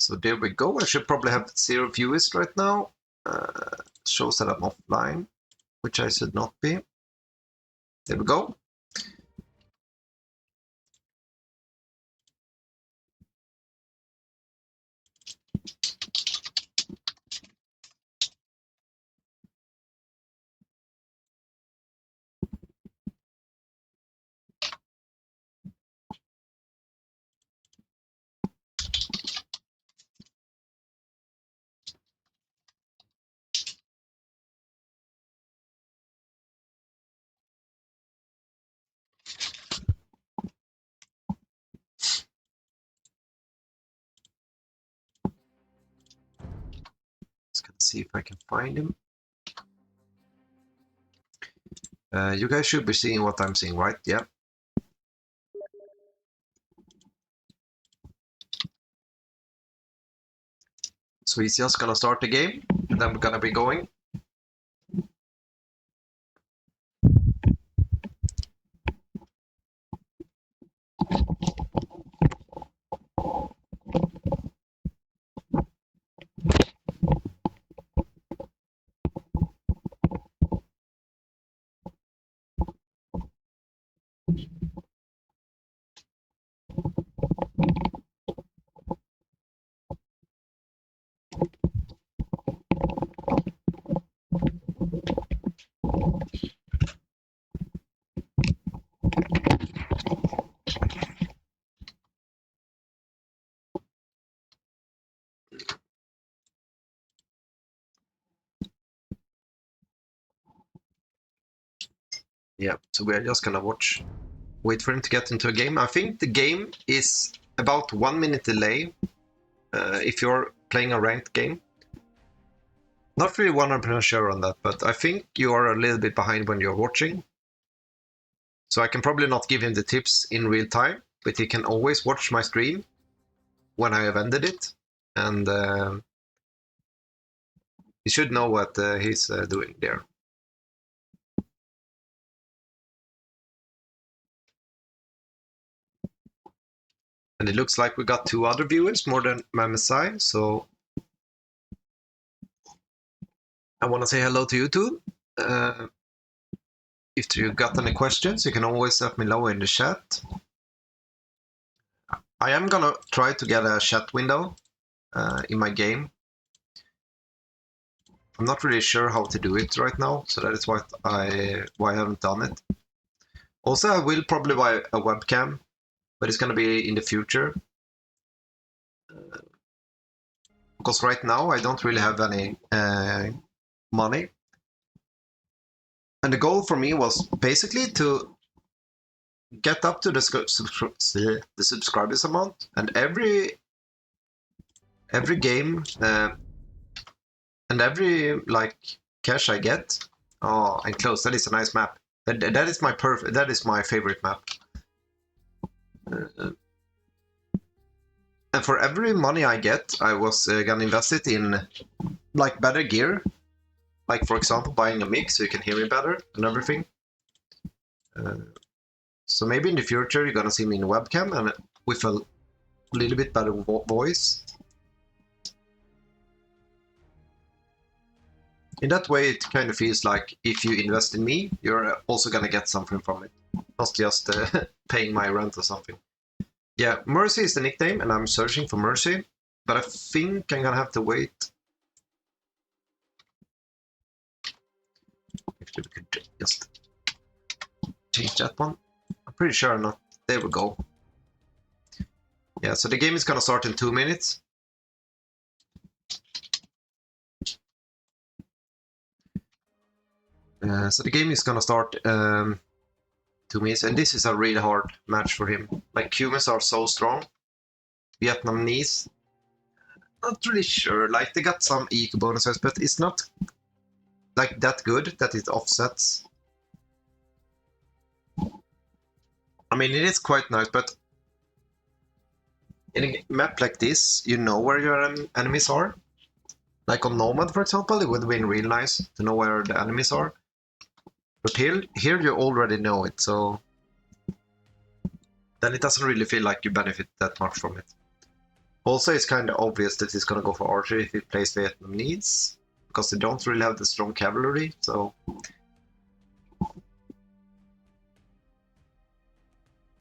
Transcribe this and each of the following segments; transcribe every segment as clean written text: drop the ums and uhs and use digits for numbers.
So there we go. I should probably have 0 viewers right now. Shows that I'm offline, which I should not be. There we go. Just gonna see if I can find him. You guys should be seeing what I'm seeing, right? Yeah. So he's just gonna start the game, and then we're gonna be going. Yeah, so we're just gonna wait for him to get into a game. I think the game is about 1 minute delay if you're playing a ranked game. Not really 100% sure on that, but I think you are a little bit behind when you're watching. So I can probably not give him the tips in real time, but he can always watch my stream when I have ended it, and he should know what he's doing there. And it looks like we got 2 other viewers, more than MSI, so I want to say hello to you too. If you got any questions, you can always let me know in the chat. I am gonna try to get a chat window in my game. I'm not really sure how to do it right now, so that is why I haven't done it. Also, I will probably buy a webcam, but it's gonna be in the future. Because right now I don't really have any money. And the goal for me was basically to get up to the subscribers amount, and every game and every like cash I get. Oh, and close. That is a nice map. That is my perfect. That is my favorite map. And for every money I get, I was gonna invest it in like better gear. Like for example, buying a mic so you can hear me better and everything. So maybe in the future you're gonna see me in webcam and with a little bit better voice. In that way, it kind of feels like if you invest in me, you're also gonna get something from it, not just paying my rent or something. Yeah, Mercy is the nickname, and I'm searching for Mercy, but I think I'm gonna have to wait. Actually, we could just change that one. I'm pretty sure I'm not. There we go. Yeah, so the game is gonna start in 2 minutes. So the game is gonna start 2 minutes, and this is a really hard match for him. Like humans are so strong. Vietnamese, not really sure. Like they got some eco bonuses, but it's not like that good that it offsets. I mean, it is quite nice, but in a map like this, you know where your enemies are. Like on Nomad, for example, it would have been real nice to know where the enemies are. But here you already know it, so then it doesn't really feel like you benefit that much from it. Also, it's kind of obvious that he's gonna go for archery if he plays Vietnamese, because they don't really have the strong cavalry, so...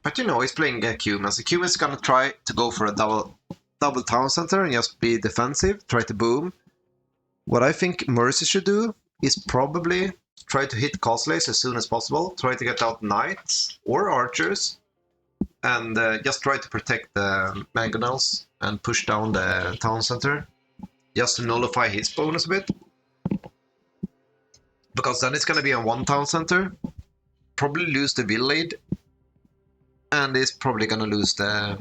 But you know, he's playing Cumans. The Cumans is gonna try to go for a double town center and just be defensive, try to boom. What I think Mercy should do is probably try to hit castles as soon as possible, try to get out knights or archers, and just try to protect the mangonels and push down the town center, just to nullify his bonus a bit. Because then it's gonna be on one town center, probably lose the village, and it's probably gonna lose the...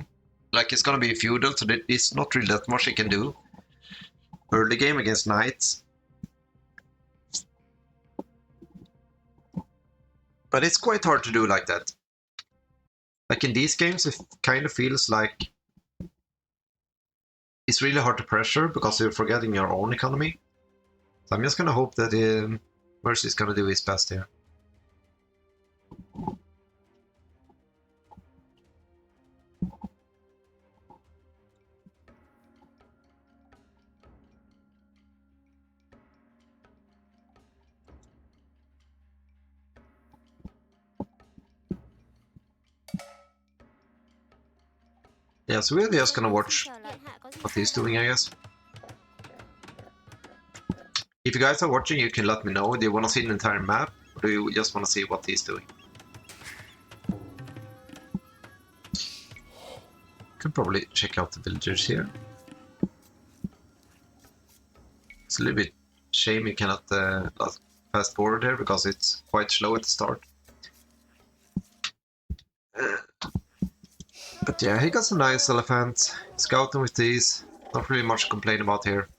Like, it's gonna be feudal, so it's not really that much he can do. Early game against knights. But it's quite hard to do like that. Like in these games, it kind of feels like it's really hard to pressure because you're forgetting your own economy. So I'm just gonna hope that Mercy is gonna do his best here. Yeah, so we're just gonna watch what he's doing, I guess. If you guys are watching, you can let me know. Do you want to see an entire map, or do you just want to see what he's doing? Could probably check out the villagers here. It's a little bit shame you cannot fast forward here because it's quite slow at the start. But yeah, he got some nice elephants. Scouting with these. Not really much to complain about here.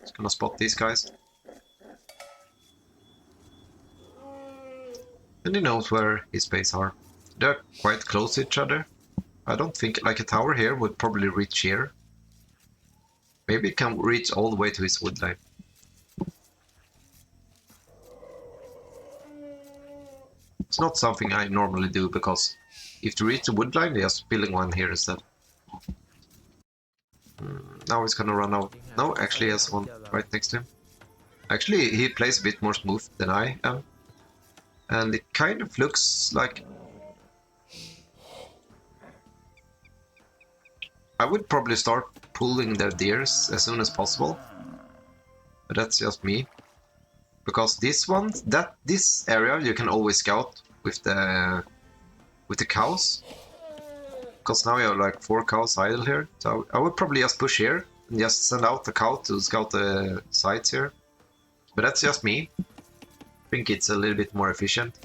Just gonna spot these guys. And he knows where his base are. They're quite close to each other. I don't think, like, a tower here would probably reach here. Maybe it can reach all the way to his wood line. It's not something I normally do because if to reach the wood line, they're just building one here instead. Now he's gonna run out. No, actually he has one right next to him. Actually, he plays a bit more smooth than I am. And it kind of looks like... I would probably start pulling their deers as soon as possible. But that's just me. Because this one, this area you can always scout with the cows. Because now you have like 4 cows idle here. So I would probably just push here and just send out the cow to scout the sites here. But that's just me. I think it's a little bit more efficient.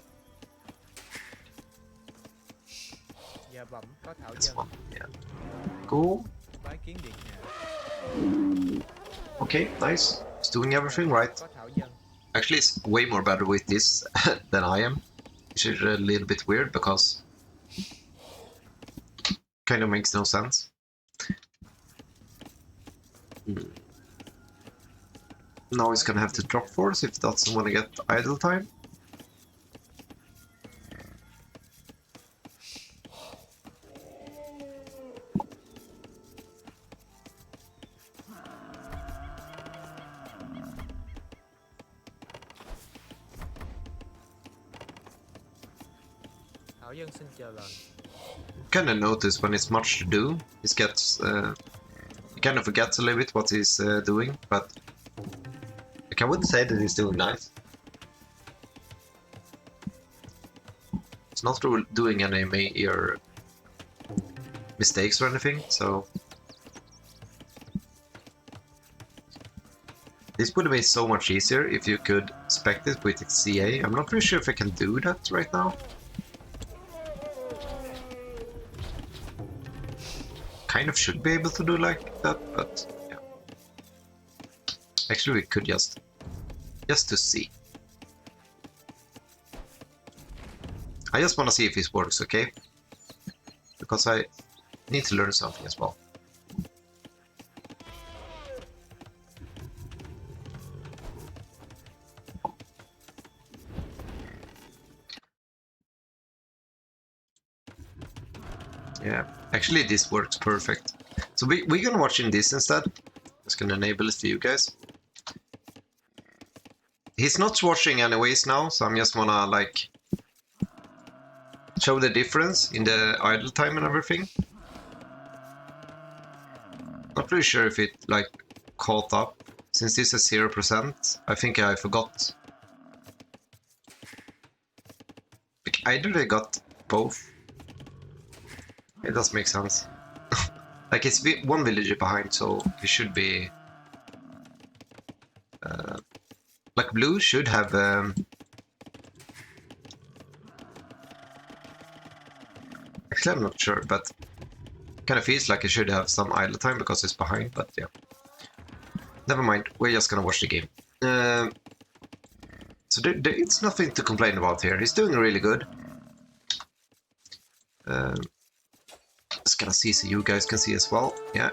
This one, yeah. Cool. Okay, nice. It's doing everything right. Actually, it's way more better with this than I am. Which is a little bit weird because kind of makes no sense. Now he's gonna have to drop force if he doesn't want to get idle time. Kind of notice when it's much to do, he gets he kind of forgets a little bit what he's doing, but like, I wouldn't say that he's doing nice. It's not doing any major mistakes or anything, so this would have been so much easier if you could spec it with its CA. I'm not really sure if I can do that right now. Kind of should be able to do like that, but yeah. Actually, we could just to see. I just want to see if this works, okay? Because I need to learn something as well. Yeah, actually this works perfect. So we're gonna watch in this instead. Just gonna enable it for you guys. He's not watching anyways now, so I'm just wanna like show the difference in the idle time and everything. Not really sure if it like caught up. Since this is 0%, I think I forgot. Either they got both. It does make sense. Like it's one villager behind, so it should be... like blue should have... actually, I'm not sure, but kind of feels like it should have some idle time because it's behind, but yeah. Never mind, we're just gonna watch the game. So it's nothing to complain about here. He's doing really good. Just gonna see so you guys can see as well. Yeah.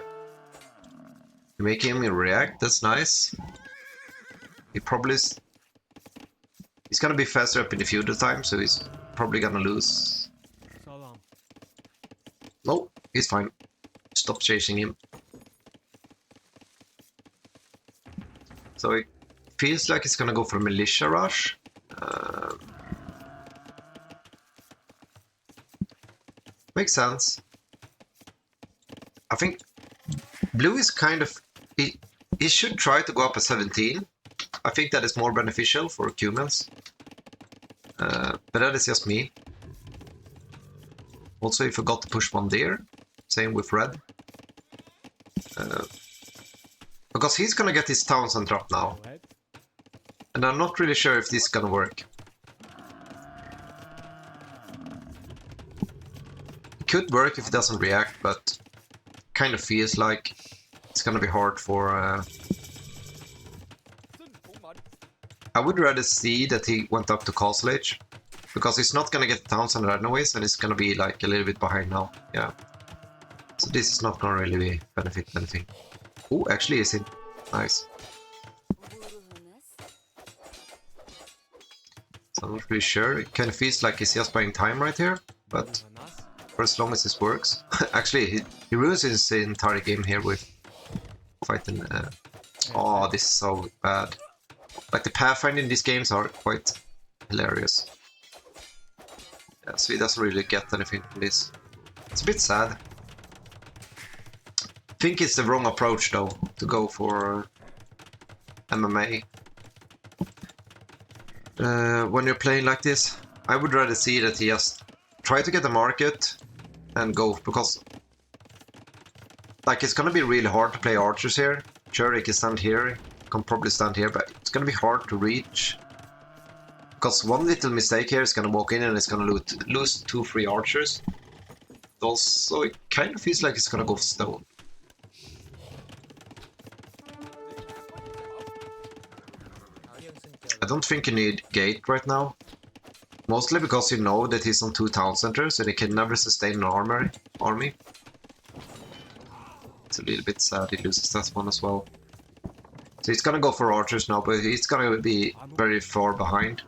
You're making him react, that's nice. He probably is... he's gonna be faster up in the feudal time, so he's probably gonna lose. No, he's fine. Stop chasing him. So it feels like it's gonna go for militia rush. Makes sense. I think blue is kind of... he should try to go up at 17. I think that is more beneficial for humans. But that is just me. Also, he forgot to push one there. Same with red. Because he's gonna get his Townsend drop now. And I'm not really sure if this is gonna work. It could work if it doesn't react, but kind of feels like it's gonna be hard for... I would rather see that he went up to Castle Age, because he's not gonna get Townsend anyways, and it's gonna be like a little bit behind now. Yeah. So this is not gonna really benefit anything. Oh, actually he's in. Nice. So I'm not really sure. It kind of feels like he's just buying time right here, but for as long as this works. Actually, he ruins his entire game here with fighting... oh, this is so bad. Like, the pathfinding in these games are quite hilarious. Yeah, so he doesn't really get anything from this. It's a bit sad. I think it's the wrong approach, though, to go for MMA. When you're playing like this, I would rather see that he just try to get the market and go, because like it's gonna be really hard to play archers here. Sure, he can stand here, can probably stand here, but it's gonna be hard to reach. Because one little mistake here is gonna walk in and it's gonna lose 2-3 archers. Also, it kind of feels like it's gonna go stone. I don't think you need gate right now. Mostly because you know that he's on 2 town centers and he can never sustain an army. It's a little bit sad he loses that one as well. So he's gonna go for archers now, but he's gonna be very far behind.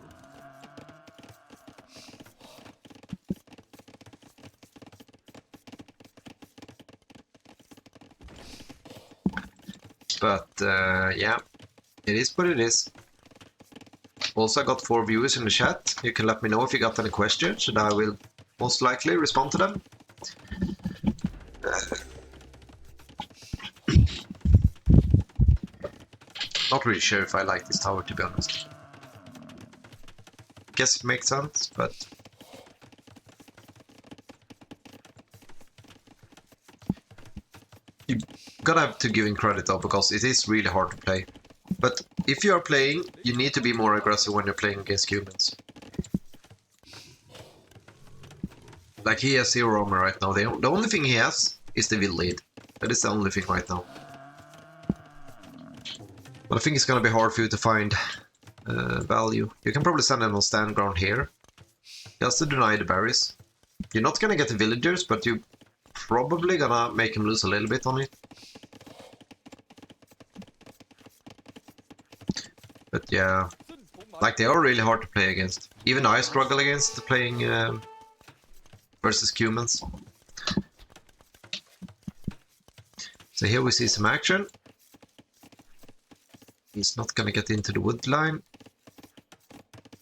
But yeah, it is what it is. Also, I got 4 viewers in the chat. You can let me know if you got any questions, and I will most likely respond to them. Not really sure if I like this tower, to be honest. Guess it makes sense, but... you gotta have to give him credit though, because it is really hard to play. But if you are playing, you need to be more aggressive when you're playing against humans. Like, he has 0 armor right now. The only thing he has is the will lead. That is the only thing right now. But I think it's gonna be hard for you to find value. You can probably send him on stand ground here, just to deny the berries. You're not gonna get the villagers, but you're probably gonna make him lose a little bit on it. But yeah, like, they are really hard to play against. Even I struggle against playing versus humans. So here we see some action. He's not gonna get into the wood line.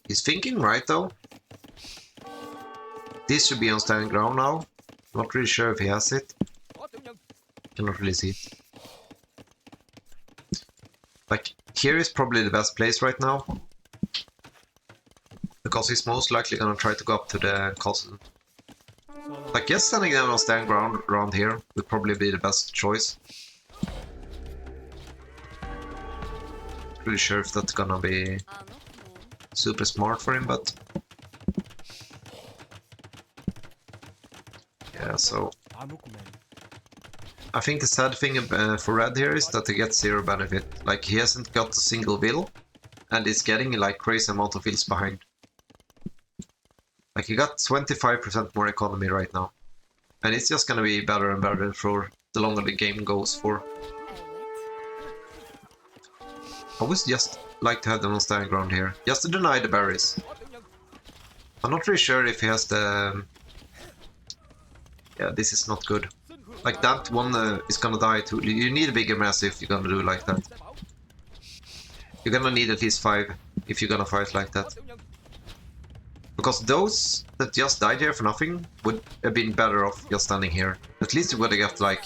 He's thinking right though. This should be on standing ground now. Not really sure if he has it. Cannot really see it. Like, here is probably the best place right now. Because he's most likely gonna try to go up to the castle. I guess standing down on standing ground around here would probably be the best choice. Not really sure if that's gonna be super smart for him, but... yeah, so... I think the sad thing for Red here is that he gets zero benefit. Like, he hasn't got a single will, and is getting like crazy amount of wills behind. Like, he got 25% more economy right now. And it's just gonna be better and better for the longer the game goes for. I would just like to have them on standing ground here, just to deny the berries. I'm not really sure if he has the... yeah, this is not good. Like, that one is gonna die too. You need a bigger mass if you're gonna do like that. You're gonna need at least 5 if you're gonna fight like that. Because those that just died here for nothing would have been better off just standing here. At least you would have got like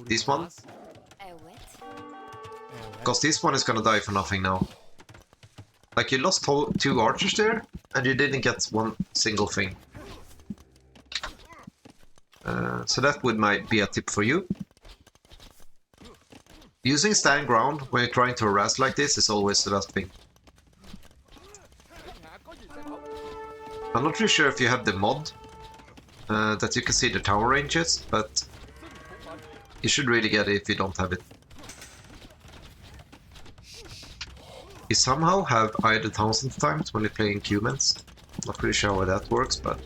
this one. Because this one is gonna die for nothing now. Like, you lost 2 archers there and you didn't get one single thing. So that might be a tip for you. Using stand ground when you're trying to harass like this is always the best thing. I'm not really sure if you have the mod that you can see the tower ranges, but you should really get it if you don't have it. You somehow have idle 1000 times when you're playing humans. Not really sure how that works, but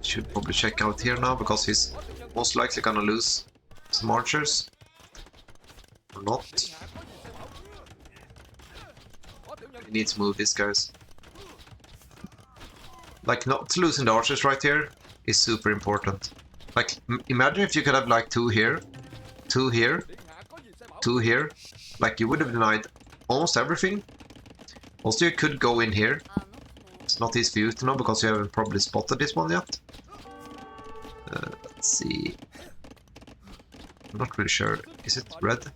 should probably check out here now, because he's most likely gonna lose some archers. Or not. He needs to move these guys. Like, not losing the archers right here is super important. Like, imagine if you could have like 2 here, 2 here, 2 here. Like, you would have denied almost everything. Also, you could go in here. It's not easy for you to know because you haven't probably spotted this one yet. Let's see. I'm not really sure. Is it red?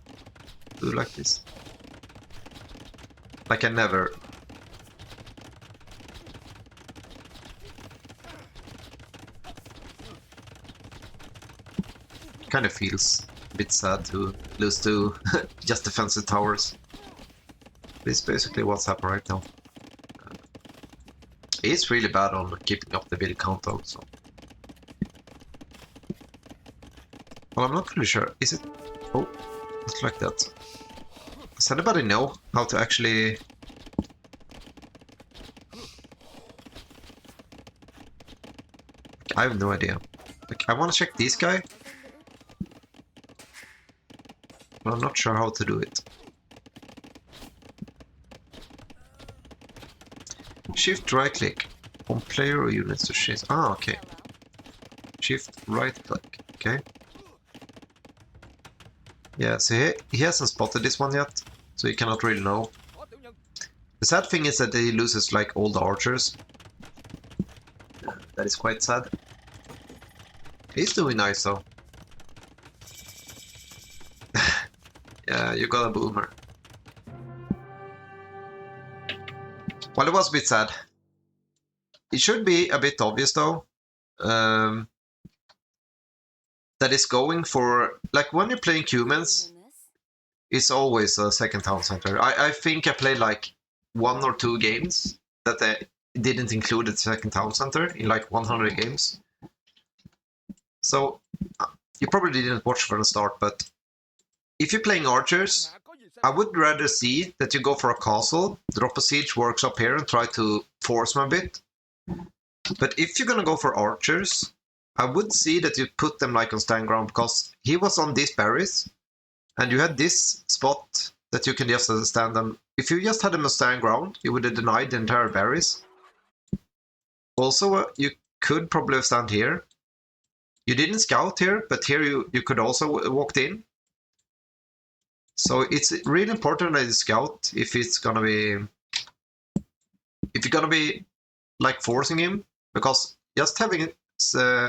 Do like this? Like, I never... kind of feels a bit sad to lose to just defensive towers. This is basically what's happening right now. He's really bad on keeping up the build count though, so... well, I'm not really sure. Is it... oh, it's like that. Does anybody know how to actually... I have no idea. Like, I want to check this guy. But I'm not sure how to do it. Shift right click on player or units to shift. Ah, okay. Shift right click. Okay. Yeah, so he hasn't spotted this one yet, so he cannot really know. The sad thing is that he loses like all the archers. That is quite sad. He's doing nice though. Yeah, you got a boomer. Well, it was a bit sad. It should be a bit obvious though. That is going for... like, when you're playing humans, it's always a second town center. I think I played like 1 or 2 games that they didn't include the second town center in like 100 games. So, you probably didn't watch from the start, but if you're playing archers, I would rather see that you go for a castle, drop a siege works up here and try to force them a bit. But if you're gonna go for archers, I would see that you put them like on stand ground, because he was on these berries and you had this spot that you can just stand them. If you just had them on stand ground, you would have denied the entire berries. Also, you could probably stand here. You didn't scout here, but here you could also walked in. So it's really important that you scout if you're gonna be like forcing him, because just having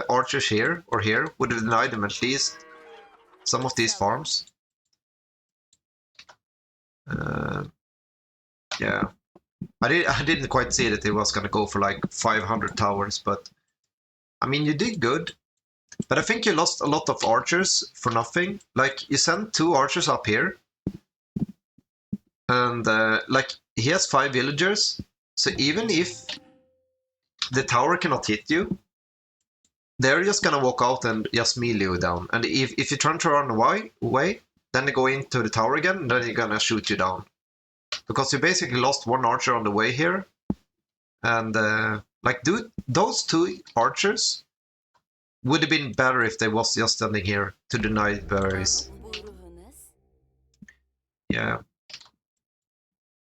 archers here or here would have denied him at least some of these farms. Yeah, I didn't quite see that it was gonna go for like 500 towers, but I mean you did good. But I think you lost a lot of archers for nothing. Like you sent 2 archers up here, and like he has 5 villagers. So even if the tower cannot hit you, they're just gonna walk out and just melee you down. And if you try to run away, then they go into the tower again, and then they're gonna shoot you down. Because you basically lost 1 archer on the way here. And like those 2 archers would have been better if they was just standing here to deny berries. Yeah.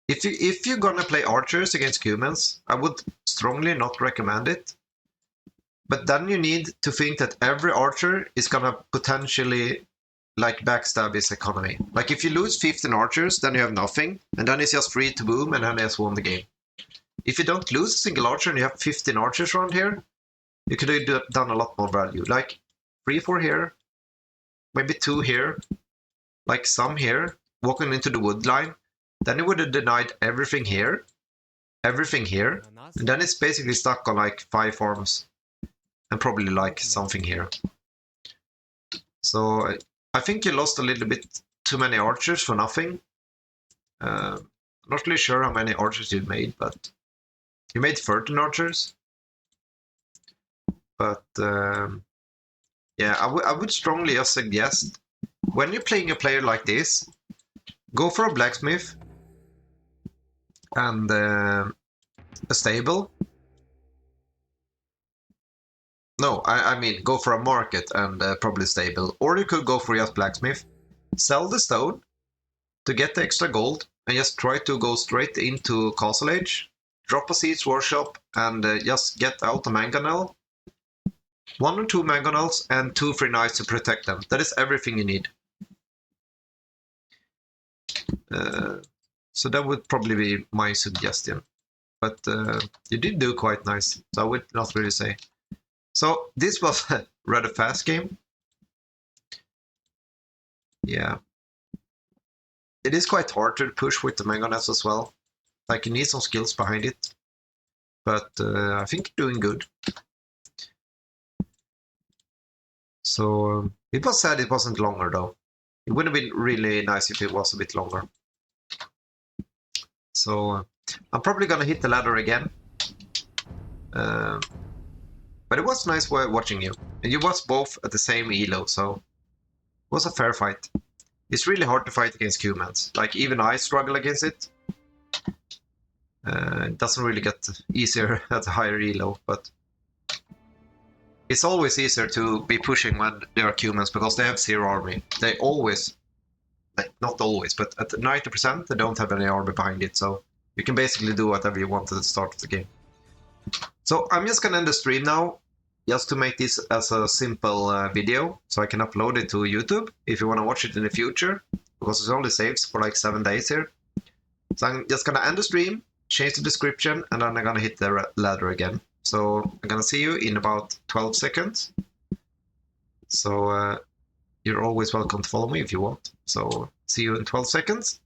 If you're gonna play archers against humans, I would strongly not recommend it. But then you need to think that every archer is gonna potentially like backstab his economy. Like if you lose 15 archers, then you have nothing, and then it's just free to boom, and then he has won the game. If you don't lose a single archer and you have 15 archers around here, you could have done a lot more value. Like 3, 4 here, maybe 2 here, like some here, walking into the wood line. Then you would have denied everything here, and then it's basically stuck on like 5 farms, and probably like something here. So I think you lost a little bit too many archers for nothing. Not really sure how many archers you made, but you made 13 archers. But yeah, I would strongly just suggest, when you're playing a player like this, go for a blacksmith and a stable. No, I mean go for a market and probably stable. Or you could go for just blacksmith, sell the stone to get the extra gold, and just try to go straight into Castle Age, drop a siege workshop, and just get out a mangonel. 1 or 2 mangonels and 2 free knights to protect them. That is everything you need. So that would probably be my suggestion. But you did do quite nice, so I would not really say. So this was a rather fast game. Yeah. It is quite hard to push with the mangonels as well. Like you need some skills behind it. But I think you're doing good. So it was sad it wasn't longer though. It would have been really nice if it was a bit longer. So I'm probably gonna hit the ladder again. But it was nice watching you. And you was both at the same ELO, so it was a fair fight. It's really hard to fight against humans. Like even I struggle against it. It doesn't really get easier at a higher ELO, but it's always easier to be pushing when there are humans because they have 0 army. They always, like, not always, but at 90% they don't have any army behind it, so you can basically do whatever you want at the start of the game. So I'm just gonna end the stream now, just to make this as a simple video, so I can upload it to YouTube if you want to watch it in the future, because it only saves for like 7 days here. So I'm just gonna end the stream, change the description, and then I'm gonna hit the ladder again. So I'm gonna see you in about 12 seconds. So you're always welcome to follow me if you want. So see you in 12 seconds.